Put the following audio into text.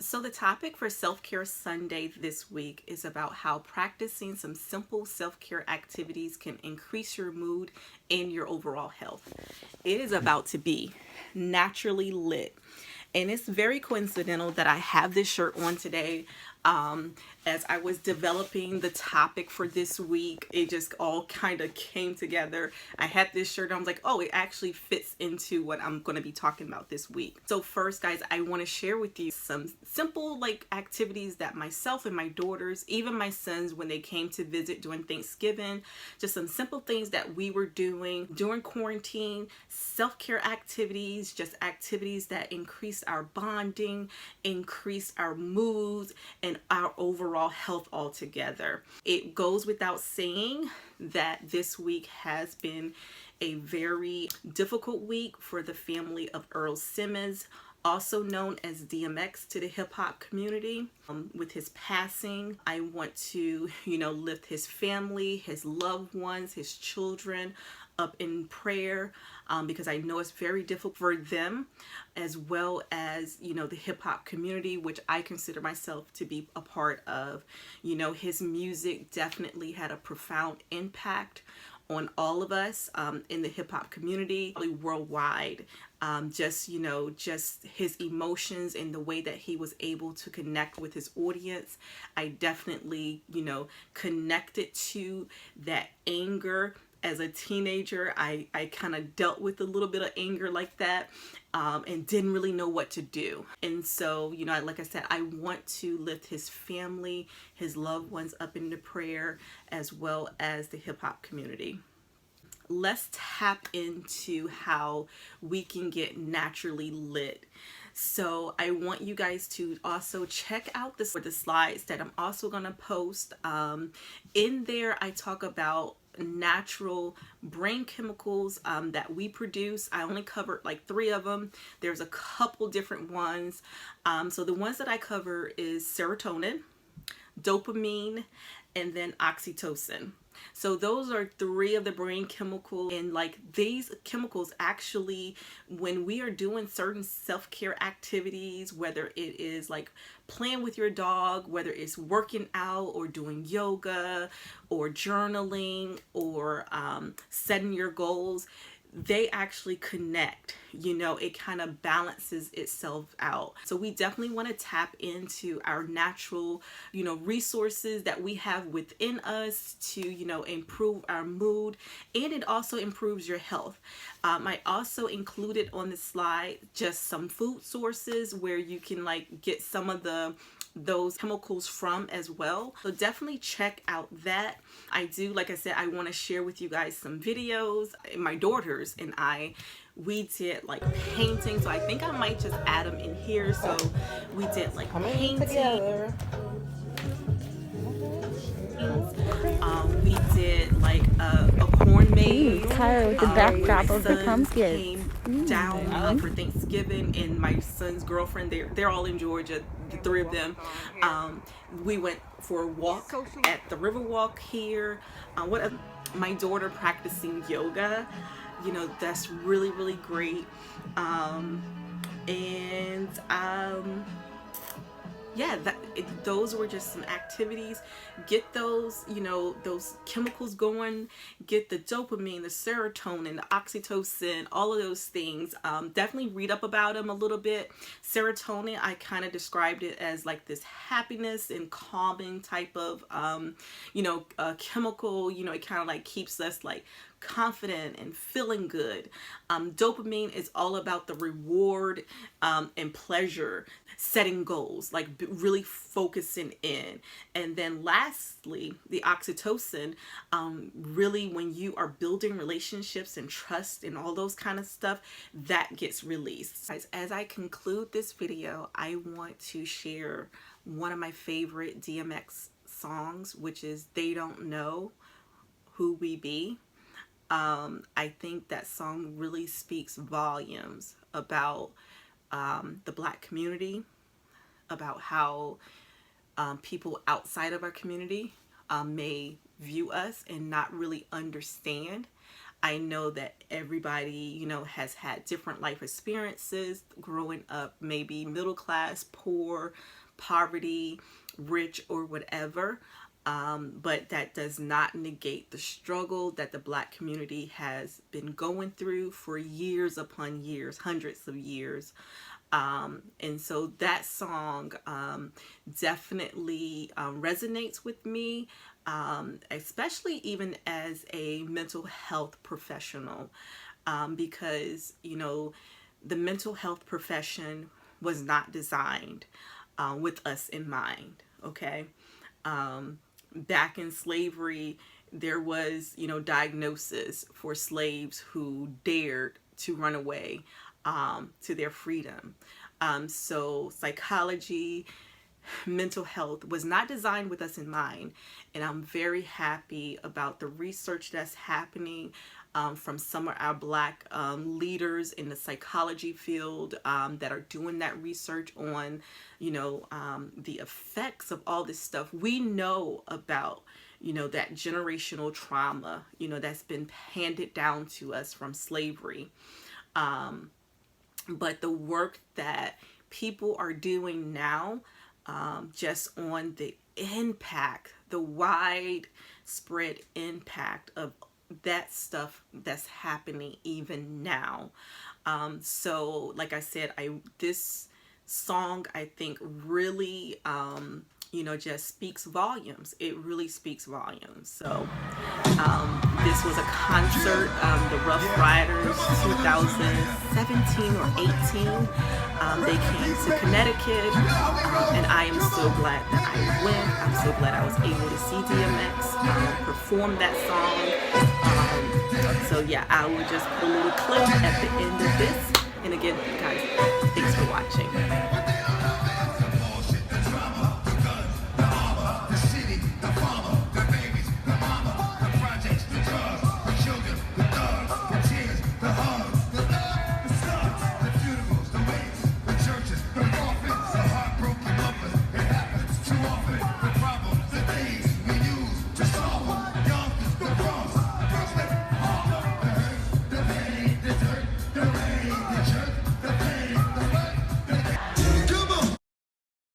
So the topic for Self-Care Sunday this week is about how practicing some simple self-care activities can increase your mood and your overall health. It is about to be naturally lit. And it's very coincidental that I have this shirt on today. As I was developing the topic for this week, it just all kind of came together. I had this shirt, and I was like, oh, it actually fits into what I'm going to be talking about this week. So first, guys, I want to share with you some simple activities that myself and my daughters, even my sons, when they came to visit during Thanksgiving, just some simple things that we were doing during quarantine, self-care activities, just activities that increase our bonding, increase our moods, and our overall health altogether. It goes without saying that this week has been a very difficult week for the family of Earl Simmons, also known as DMX to the hip hop community. With his passing, I want to, lift his family, his loved ones, his children up in prayer, because I know it's very difficult for them, as well as, the hip hop community, which I consider myself to be a part of. His music definitely had a profound impact on all of us in the hip hop community, worldwide. Just his emotions and the way that he was able to connect with his audience. I definitely, connected to that anger. As a teenager, I kind of dealt with a little bit of anger like that, and didn't really know what to do. And so, like I said, I want to lift his family, his loved ones up into prayer, as well as the hip hop community. Let's tap into how we can get naturally lit. So I want you guys to also check out the slides that I'm also going to post. In there, I talk about natural brain chemicals that we produce. I only covered like 3 of them. There's a couple different ones. So the ones that I cover is serotonin, dopamine, and then oxytocin. So those are 3 of the brain chemicals, and these chemicals actually, when we are doing certain self-care activities, whether it is like playing with your dog, whether it's working out or doing yoga or journaling or setting your goals, they actually connect. It kind of balances itself out. So we definitely want to tap into our natural, resources that we have within us to, improve our mood, and it also improves your health. I also included on the slide just some food sources where you can get some of those chemicals from as well. So definitely check out that. I do, like I said, I want to share with you guys some videos. My daughters and we did painting, so I think I might just add them in here. So we did painting together. We did a corn maze. Tired with the backdrop of the pumpkins. Came down for Thanksgiving, and my son's girlfriend, they're all in Georgia, the 3 of them. We went for a walk at the Riverwalk here. My daughter practicing yoga, that's really, really great. Yeah, those were just some activities. Get those, those chemicals going. Get the dopamine, the serotonin, the oxytocin, all of those things. Definitely read up about them a little bit. Serotonin, I kind of described it as this happiness and calming type of, chemical. It kind of keeps us confident and feeling good. Dopamine is all about the reward and pleasure, setting goals, really focusing in. And then lastly, the oxytocin, really when you are building relationships and trust and all those kind of stuff, that gets released. As I conclude this video, I want to share one of my favorite DMX songs, which is They Don't Know Who We Be. I think that song really speaks volumes about the Black community, about how people outside of our community may view us and not really understand I know that everybody, you know, has had different life experiences growing up, maybe middle class, poor, poverty, rich, or whatever. But that does not negate the struggle that the Black community has been going through for years upon years, hundreds of years. And so that song definitely resonates with me, especially even as a mental health professional, because, you know, the mental health profession was not designed with us in mind, okay? Back in slavery, there was, you know, diagnosis for slaves who dared to run away to their freedom. So psychology, mental health was not designed with us in mind. And I'm very happy about the research that's happening from some of our Black leaders in the psychology field that are doing that research on, you know, the effects of all this stuff. We know about, you know, that generational trauma, you know, that's been handed down to us from slavery. But the work that people are doing now, just on the impact, the widespread impact of that stuff that's happening even now. So like I said, this song, I think, really you know, just speaks volumes. It really speaks volumes. So this was a concert, the Rough Riders 2017 or 18. They came to Connecticut, and I am so glad that I went. I'm so glad I was able to see DMX perform that song. So yeah, I will just put a little clip at the end of this. And again, guys, thanks for watching.